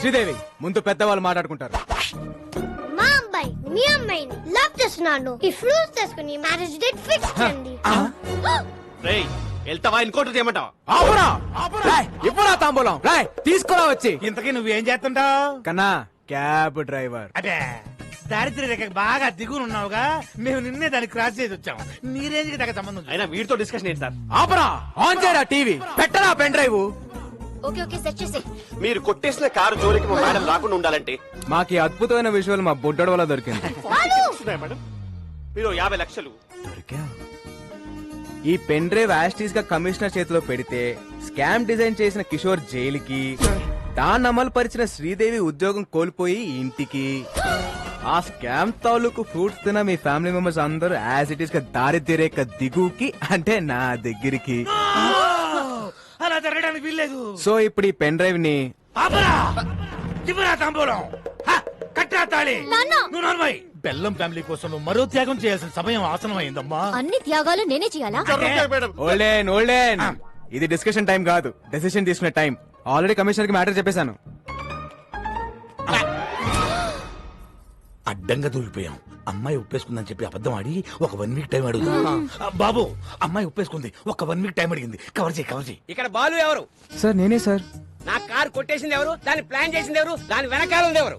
శ్రీదేవి ముందు పెద్దవాళ్ళు మాట్లాడుకుంటారు. మా అబ్బాయి మీ అమ్మాయిని లవ్ చేస్తున్నాను. ఈ ఫ్రూట్స్ తీసుకుని మ్యారేజ్ డేట్ ఫిక్స్ చేయండి. రేయ్ వెళ్తావా ఎన్కౌంటర్ చేయమంటావా? ఇవ్వరా తాంబూలం రాయ్ తీసుకురా వచ్చి. ఇంతకీ నువ్వేం చేస్తుంటావు? కన్నా క్యాబ్ డ్రైవర్. అదే దారిద్ర్య రేఖ బాగా దిగునున్నావుగా, మేము నిన్నే దాన్ని క్రాస్ చేసి వచ్చాం. నీ రేంజ్ కి దగ్గర సంబంధం అయినా వీడితో డిస్కషన్ ఏంటి సార్? ఆపరా, ఆన్ చేయరా టీవీ, పెట్టరా pen drive. Okay okay set చేసే. మీరు కొట్టేసిన కారు జోలికి మా మేడం రాకుండా ఉండాలంటే మాకు ఈ అద్భుతమైన విజువల్ మా బుడ్డోడు వల్ల దొరికింది. మేడం మీరు 50 లక్షలు ఈ పెన్ డ్రైవ్ యాస్టీస్ గా కమిషనర్ చేతిలో పెడితే స్కామ్ డిజైన్ చేసిన కిషోర్ జైలుకి, దాన్ని అమలు పరిచిన శ్రీదేవి ఉద్యోగం కోల్పోయి ఇంటికి, ఆ స్కామ్ తాలూకు ఫ్రూట్స్ తిన మీ ఫ్యామిలీ మెంబర్స్ అందరూ యాజ్ ఇట్ ఈస్ గా దారిద్ర్య రేఖ దిగుకి అంటే నా దగ్గరికి. అలా జరగడానికి వీల్లేదు. సో ఇప్పుడు ఈ పెన్ డ్రైవ్ ని తాంబూలం కట్టా తాళి. నువ్వు నోర్మై. బెల్లం ఫ్యామిలీ కోసం నువ్వు మరో త్యాగం చేయాల్సిన సమయం ఆసనమైందమ్మా. అన్ని త్యాగాలు నేనే చేయాలా? ఓల్డెన్ ఓల్డెన్, ఇది డిస్కషన్ టైం కాదు, డెసిషన్ తీసుకునే టైం. ఆల్రెడీ కమిషనర్ కి మ్యాటర్ చెప్పేశాను. అడ్డంగా దూరిపోయాం. అమ్మాయి ఒప్పేసుకుందని చెప్పి అబద్ధం ఆడి ఒక 1 వీక్ టైం అడుగుతా. బాబు అమ్మాయి ఒప్పేసుకుంది, ఒక 1 వీక్ టైం అడిగింది. కవర్ చేయి. ఇక్కడ బాలు ఎవరు? సార్ నేనే సార్. నా కార్ కొట్టేసింది ఎవరు? దాన్ని ప్లాన్ చేసింది ఎవరు? దాని వెనకాల ఉంది ఎవరు?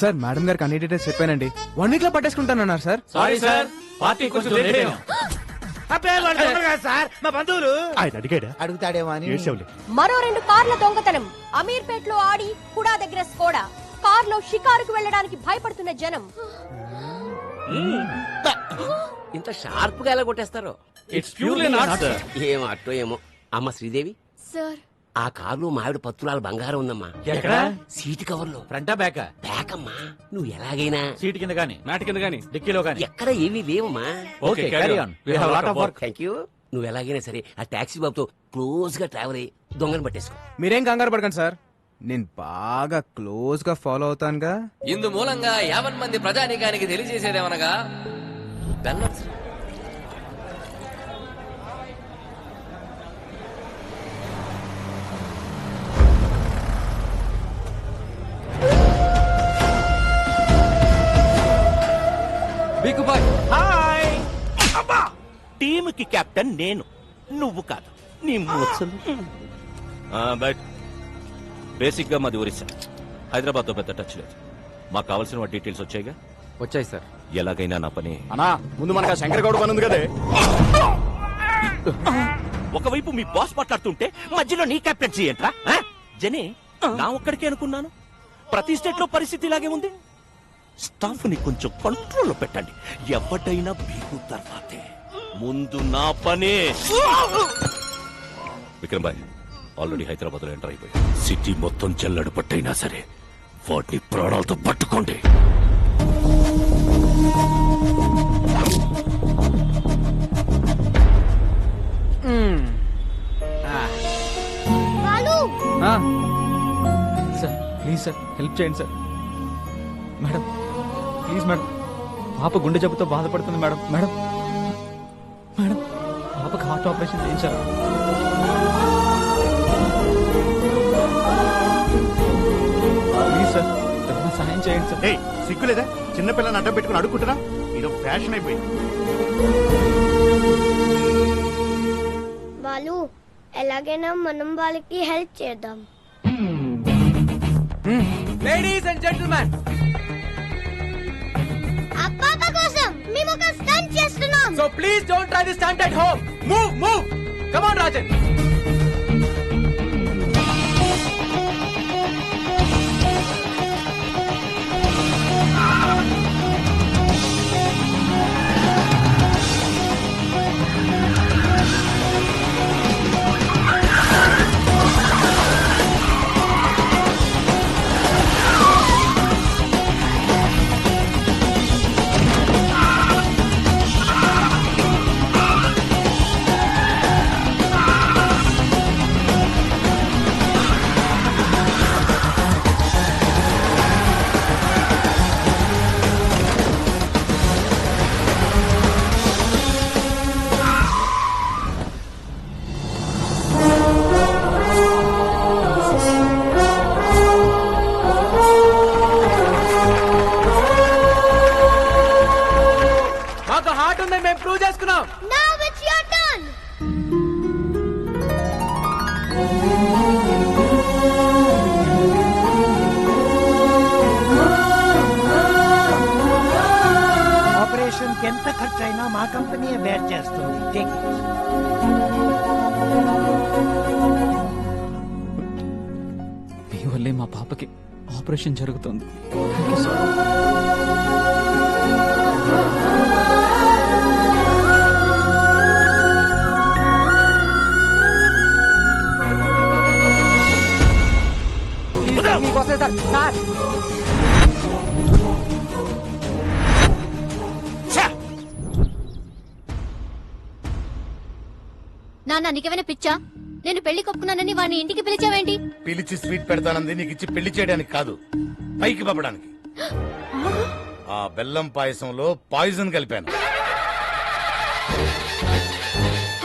సార్ మేడం గారికి అన్ని డీటెయిల్స్ చెప్పానండి. 1 వీక్ లో పట్టేసుకుంటానన్నారు సార్. సారీ సార్, పార్టీ కొంచెం లేట్ అయ్యాం. సార్ మా బంధువులు ఆయన అడిగాడా? అడుగుతాడేమో అని. మరో 2 కార్ల దొంగతనం. అమీర్పేట్ లో ఆడి హుడా దగ్గర స్కోడా. కార్లో షికారుకు వెళ్ళడానికి భయపడుతున్న జనం. ఇంత షార్ప్ గా ఎలా కొట్టేస్తారు? It's purely not sir. ఏం అట్టో ఏమో. అమ్మ శ్రీదేవి, సార్ ఆ కారులో మావిడ పత్తులాల బంగారం ఉందమ్మా. ఎక్కడ? సీటు కవర్ లో. ఫ్రంటా బ్యాకా? బ్యాక్ అమ్మా. నువ్వు ఎలాగైనా సీట్ కింద గానీ, మ్యాట్ కింద గానీ, డిక్కీలో గానీ. ఎక్కడ ఏమీ లేవమ్మా. Okay carry on, we have lot of work. Thank you. నువ్వు ఎలాగైనా సరే ఆ టాక్సీ బాబుతో క్లోజ్ గా ట్రావెల్ అయ్యి దొంగను పట్టేసుకో. మీరేం కంగారు పడకండి సార్, నేను బాగా క్లోజ్ గా ఫాలో అవుతానుగా. ఇందు మూలంగా 50 మంది ప్రజానీకానికి తెలియజేసేదేమనగా బెల్లం హాయ్ అబ్బా, టీమ్ కి కెప్టెన్ నేను, నువ్వు కాదు. నీ మూర్ఛలు. బట్ బేసిక్ గా మాది ఒరిస్సా, హైదరాబాద్ తో పెద్ద టచ్ లేదు. మాకు కావాల్సిన డీటెయిల్స్ వచ్చాయిగా? వచ్చాయి సార్. ఎలాగైనా నా పని. అన్నా ముందు మనకు శంకర్ గౌడ్ పని ఉంది కదే. ఒకవైపు మీ బాస్ మాట్లాడుతుంటే మధ్యలో నీ కెప్టెన్సీ ఏంట్రా? జనే నా ఒక్కడికే అనుకున్నాను. ప్రతి స్టేట్ లో పరిస్థితి ఇలాగే ఉంది. స్టాఫ్ ని కొంచెం కంట్రోల్లో పెట్టండి. ఎవడైనా బీగు తర్వాతే, ముందు నా పనే. విక్రమ్ భాయ్ ఆల్రెడీ హైదరాబాద్ లో ఎంటర్ అయిపోయి సిటీ మొత్తం చెల్లడు పట్టైనా సరే వాటిని ప్రాణాలతో పట్టుకోండి. సార్ ప్లీజ్ సార్, హెల్ప్ చేయండి సార్. మేడం ప్లీజ్ మేడం, పాప గుండె జబ్బుతో బాధపడుతుంది మేడం. మేడం మేడం పాపకి హార్ట్ ఆపరేషన్ చేయించారు. ప్లీజ్ సార్, సహాయం చేయండి సార్. సిగ్గులేదా? చిన్నపిల్లని అడ్డం పెట్టుకుని అడుక్కుంటున్నా. ఇది ఫ్యాషన్ అయిపోయింది. వాళ్ళు ఎలాగైనా మనం వాళ్ళకి హెల్ప్ చేద్దాం. లేడీస్ అండ్ జెంటిల్మెన్, ఆ పాప కోసం మేము ఒక స్టంట్ చేస్తున్నాం. So please don't try this stunt at home. Move come on Rajan. వల్లే మా పాపకి ఆపరేషన్ జరుగుతుంది. నాన్న నీకేమైనా పిచ్చా? నేను పెళ్లి కొప్పుకున్నానని వాడిని ఇంటికి పిలిచావేంటి? పిలిచి స్వీట్ పెడతానంది నీకు ఇచ్చి పెళ్లి చేయడానికి కాదు, పైకి పంపడానికి. ఆ బెల్లం పాయసంలో పాయిజన్ కలిపాను.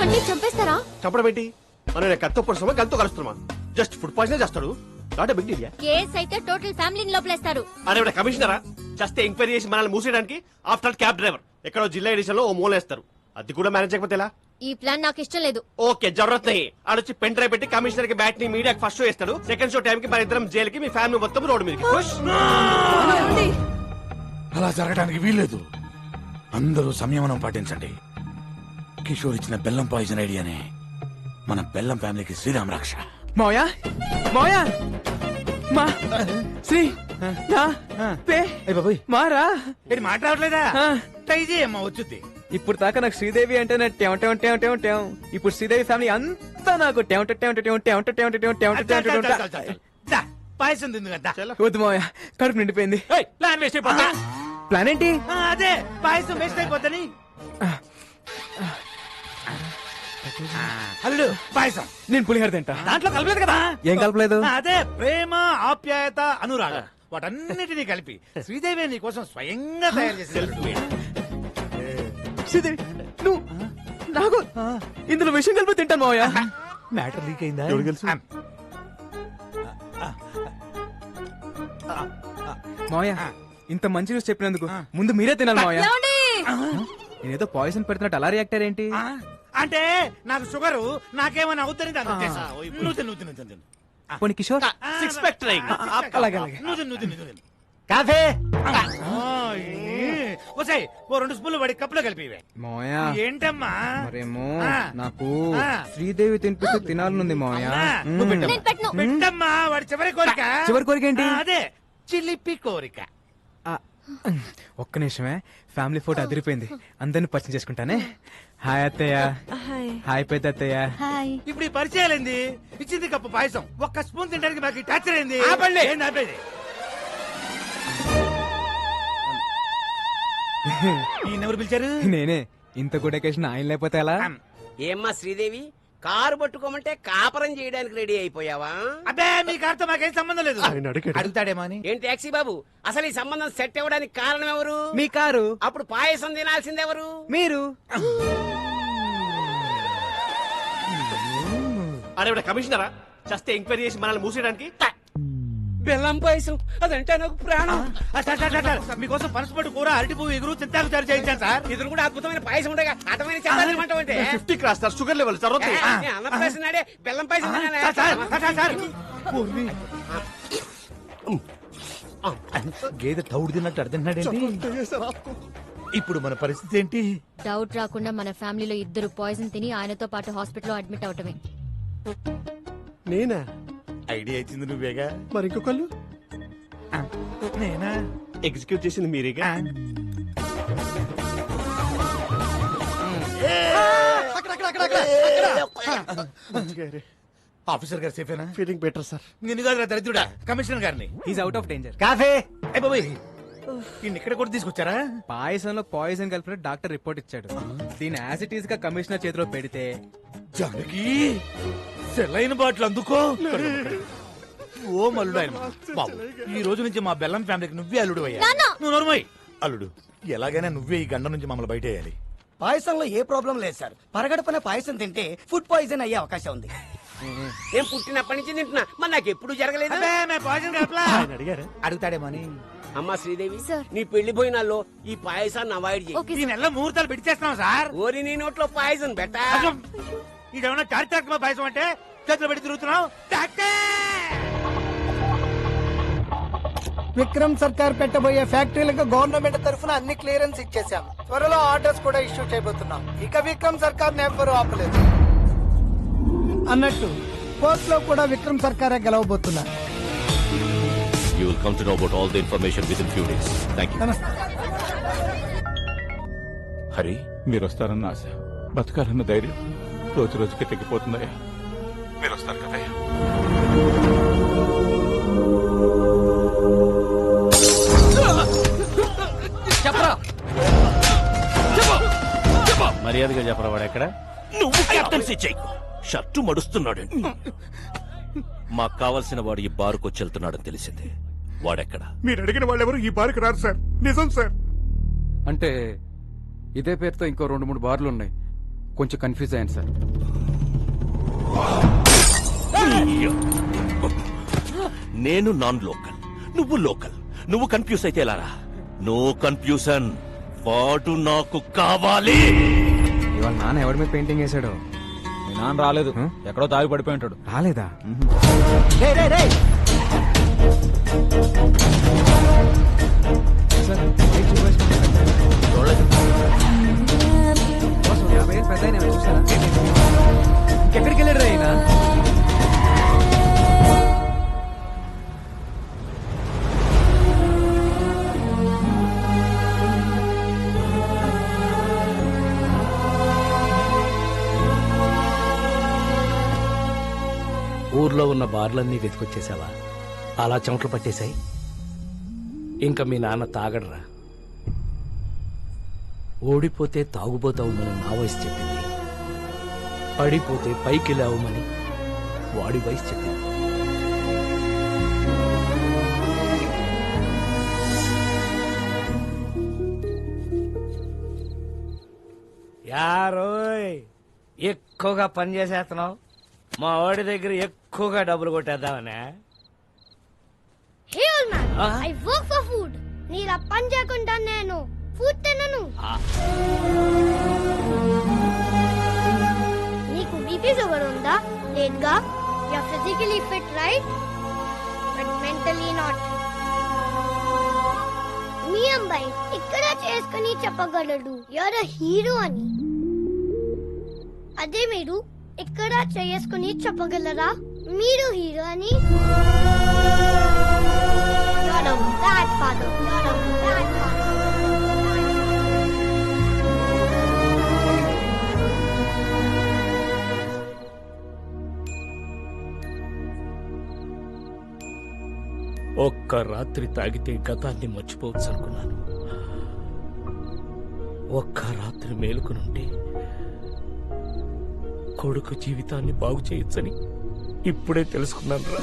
అంటే చంపేస్తారా? చంపడం ఏంటి? మనం కత్తో పొడుస్తామా గంతో కలుస్తున్నామా? జస్ట్ ఫుడ్ పాయిజన్ చేస్తాడు. Not big deal. కేస్ అయితే టోటల్ ఫ్యామిలీని లోపలేస్తారు. అరే కమిషనరా చేస్తే ఎంక్వైరీ చేసి మనల్ని మూసేయడానికి ఆఫ్టర్ క్యాబ్ డ్రైవర్ ఎక్కడో జిల్లా ఎడిషన్ లో ఓ మూలేస్తారు. అది కూడా మేనేజ్ చేయకపోతే ఎలా? ఈ ప్లాన్ నాకు ఇష్టం లేదు. ఓకే జరూరత్ నహీ. ఆడొచ్చి పెన్ డ్రైవ్ పెట్టి కమిషనర్ కి బ్యాట్ ని మీడియాకి ఫస్ట్ షో ఇస్తాడు. సెకండ్ షో టైం కి మన ఇద్దరం జైలుకి, మీ ఫ్యామిలీ మొత్తం రోడ్డు మీదకి. అలా జరగడానికి వీల్లేదు. అందరూ సంయమనం పాటించండి. కిషోర్ ఇచ్చిన బెల్లం పాయిజన్ ఐడియానే మన బెల్లం ఫ్యామిలీకి శ్రీరామ్ రక్ష. మావయ్య మావయ్య మా శ్రీ నా పే మారా ఇది మాట్లాడలేదా? ట్రై చేయమ్మా వచ్చుద్ది. ఇప్పుడు దాకా నాకు శ్రీదేవి అంటే నా టెం టెం టెం టెం టెం. ఇప్పుడు శ్రీదేవి ఫ్యామిలీ అంతా నాకు టెం టెం టెం టెం టెం టెం టెం టెం టెం టెం. పాయసం తింది కదా. వద్దు మావయ్య, కడుపు నిండిపోయింది. ప్లాన్ వేస్ట్ అయిపోతా. ప్లాన్ ఏంటి? అదే పాయసం వేస్ట్ అయిపోతుంది. అల్లుడు పాయసం. నేను పులిహోర తింటా. దాంట్లో కలపలేదు కదా. ఏం కలపలేదు? అదే ప్రేమ, ఆప్యాయత, అనురాగం వాటన్నిటినీ కలిపి శ్రీదేవి నీ కోసం స్వయంగా తయారు చేసి. శ్రీదేవి నువ్వు నాకు ఇందులో విషయం కలిపి తింటాను మావయ్య. మ్యాటర్ లీక్ అయిందా? మావయ్య ఇంత మంచి న్యూస్ చెప్పినందుకు ముందు మీరే తినాలి మావయ్య. నేనేదో పాయిజన్ పెడుతున్నట్టు అలా రియాక్ట్ అయ్యేంటి? అంటే నాకు షుగరు, నాకేమైనా అవుతుంది దాని ఉద్దేశం. నువ్వు తిను, నువ్వు తిను, నువ్వు తిను. పోనీ కిషోర్ సిక్స్ ప్యాక్ ట్రై. అలాగే అలాగే. నువ్వు తిను, నువ్వు తిను, నువ్వు తిను. కాఫీ వసాయి ఓ 2 స్పూన్లు వాడి కప్పులో కలిపి. మావయ్య ఏంటమ్మా? మరేమో ఆ. నాకు ఆ. శ్రీదేవి తినిపిస్తూ తినాలనుంది మావయ్య. అవునా? మ్మ్. నేను పెట్టను. పెట్టమ్మా వాడి చివరి కోరిక. చివరి కోరిక ఏంటి? అదే చిలిపి కోరిక. ఆ, ఒక్క నిమిషమే, ఫ్యామిలీ ఫోటో అదిరిపోయింది. అందరిని పరిచయం చేసుకుంటానే. హాయ్ అత్తయ్య. హాయ్ పెద్ద అత్తయ్య. ఇప్పుడు ఈ పరిచయాలేంది? ఇచ్చింది కప్పు పాయసం, ఒక్క స్పూన్ తినడానికి మాకు టార్చర్ అయింది. ఆపండి. ఏంది ఆపేది? ఈయనెవరు పిలిచారు? నేనే. ఇంత గుడ్ అకేషన్ ఆయన లేకపోతే ఎలా? ఏమ్మా శ్రీదేవి, కారు పట్టుకోమంటే కాపరం చేయడానికి రెడీ అయిపోయావా? అబ్బే మీ కారుతో మాకేం సంబంధం లేదు. అడుగుతాడేమో అని. ఏం టాక్సీ బాబు, అసలు ఈ సంబంధం సెట్ అవ్వడానికి కారణం ఎవరు? మీ కారు. అప్పుడు పాయసం తినాల్సిందెవరు? మీరు. అరే కమిషనరా చేస్తే ఎంక్వైరీ చేసి మనల్ని మూసేయడానికి. బెల్లం పాయసం అదంటే నాకు ప్రాణం. మీకోసం పనసపట్టు కూర, అరటి పువ్వు, ఎగురు, చింతాకు చారు చేయించాను సార్. ఇది కూడా అద్భుతమైన పాయసం ఉండగా అర్థమైన చెప్పాలంటే 50 క్రాస్ సార్, షుగర్ లెవెల్ జరూరత్ నహీ. అన్నప్రాసన నాడే బెల్లం పాయసం తినాలా? గేదె తౌడు తిన్నట్టు అర్థండి. ఇప్పుడు మన పరిస్థితి ఏంటి? డౌట్ రాకుండా మన ఫ్యామిలీలో ఇద్దరు పాయిజన్ తిని ఆయనతో పాటు హాస్పిటల్లో అడ్మిట్ అవటమే. నేనా? ఐడియా ఇచ్చింది నువ్వేగా. మరి ఇంకొకళ్ళు? నేనా? ఎగ్జిక్యూట్ చేసింది మీరేగా. ఆఫీసర్ గారు సేఫేనా? Feeling better sir. నిన్ను కాదురా దరిద్రుడా, కమిషనర్ గారిని. Is out of danger. Coffee. ఏ బాబోయ్, ఈయన ఇక్కడ కూడా తీసుకొచ్చారా? పాయసంలో పాయిజన్ కలిపినట్టు డాక్టర్ రిపోర్ట్ ఇచ్చాడు. దీని యాసిడ్ గా కమిషనర్ చేతిలో పెడితే జానకి సెలైన బాటిల్ అందుకో. ఓ మల్లుడు ఆయన. బాబు ఈ రోజు నుంచి మా బెల్లం ఫ్యామిలీకి నువ్వే అల్లుడు అయ్యా. నువ్వు నోరుమోయ్. అల్లుడు ఎలాగైనా నువ్వే ఈ గండ నుంచి మమ్మల్ని బయటేయాలి. పాయసంలో ఏ ప్రాబ్లం లేదు సార్. పరగడపన పాయసం తింటే ఫుడ్ పాయిజన్ అయ్యే అవకాశం ఉంది. నేను పుట్టినప్పటి నుంచి తింటున్నా, మరి నాకు ఎప్పుడు జరగలేదు. అడుగుతాడేమో అని. అమ్మా శ్రీదేవి, సార్. నీ పెళ్లి భోజనాల్లో ఈ పాయసాన్ని అవాయిడ్ చేయి. ఈ నెలలో ముహూర్తాలు పెట్టేస్తున్నాం సార్. ఓరి నీ నోట్లో పాయసం బెట్టా. ఇదేమన్నా చారిత్రాత్మక పాయసం అంటే చేతిలో పెట్టి తిరుగుతున్నావు. విక్రమ్ సర్కార్ పెట్టబోయే ఫ్యాక్టరీలకు గవర్నమెంట్ తరఫున అన్ని క్లియరెన్స్ ఇచ్చేసాం. త్వరలో ఆర్డర్స్ కూడా ఇష్యూ చేయబోతున్నాం. ఇక విక్రమ్ సర్కార్ ఎవ్వరూ ఆపలేదు. అన్నట్టు కోర్టులో కూడా విక్రమ్ సర్కారే గెలవబోతున్నారు. will come to know about all the information within few days. Thank you. Hari మీరు వస్తారన్న ఆశ, బతకాలన్న ధైర్యం రోజు రోజుకి తగ్గిపోతుందయ్యా. మీరు వస్తారు కదయ్యా. చెప్పరా మర్యాదగా చెప్పరా వాడు ఎక్కడ? నువ్వు కెప్టెన్సీ చేయకు. షర్టు మడుస్తున్నాడు. మాకు కావాల్సిన వాడు ఈ బారుకు వచ్చి వెళ్తున్నాడని తెలిసింది. వాడెక్కడ? మీరు అడిగిన వాళ్ళు ఎవరు ఈ బారికి రారు సార్. నిజం సార్. అంటే ఇదే పేరుతో ఇంకో 2-3 బార్లు ఉన్నాయి. కొంచెం కన్ఫ్యూజ్ అయ్యాను సార్. నేను నాన్ లోకల్, నువ్వు లోకల్. నువ్వు కన్ఫ్యూజ్ అయితే ఎలారా? No confusion. వాడు నాకు కావాలి. ఇవాళ నాన్న ఎవరి మీద పెయింటింగ్ వేసాడో? మీ నాన్న రాలేదు, ఎక్కడో తాగి పడిపోయి ఉంటాడు. రాలేదా? Sir, light చూపేసుకోండి. బాస్, ఒక 50 ఏళ్ళు పెద్ద ఆయన చూసారా? ఇంకెక్కడికి వెళ్ళాడు ఆయన? ఊర్లో ఉన్న బార్లన్నీ వెతికొచ్చేసావా? అలా చెమటలు పట్టేశాయి. ఇంకా మీ నాన్న తాగడరా. ఓడిపోతే తాగుబోతావుమని నా వయసు చెప్పింది, పడిపోతే పైకి లేవమని వాడి వయసు చెప్పింది. యారోయ్, ఎక్కువగా పని చేసేస్తున్నావు. మా వాడి దగ్గర ఎక్కువగా డబ్బులు కొట్టేద్దామనే. Hey old man, I work for food. నీలా పని చేయకుండా నేను ఫుడ్ తినను. నీకు బీపీ షుగర్ ఉందా? లేదుగా. You are physically fit right, but mentally not. మీ అబ్బాయి ఇక్కడ చేసుకుని చెప్పగలడు యు ఆర్ ఎ హీరో అని. అదే మీరు ఇక్కడ చేసుకుని చెప్పగలరా మీరు హీరో అని? You're a bad father. You're a bad father. ఒక్క రాత్రి తాగితే గతాన్ని మర్చిపోవచ్చు అనుకున్నాను. ఒక్క రాత్రి మేలుకునుంటే కొడుకు జీవితాన్ని బాగు చేయొచ్చని ఇప్పుడే తెలుసుకున్నాను రా.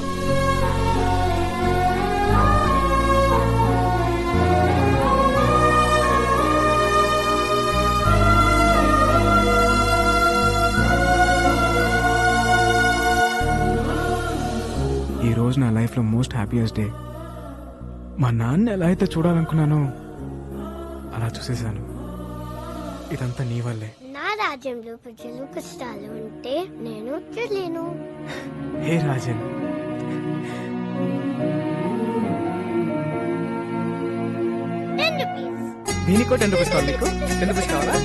ఈ రోజు నా లైఫ్ లో మోస్ట్ హ్యాపీయెస్ట్ డే. మా నాన్న ఎలా అయితే చూడాలనుకున్నానో అలా చూసేశాను. ఇదంతా నీ వల్లే. నా రాజ్యంలో ప్రజలు కష్టాలు ఉంటే నేను చూడలేను. హే రాజన్, ₹10. దీనికో 10 రూపీస్ కావాలి. నీకు 10 రూపీస్ కావాలా?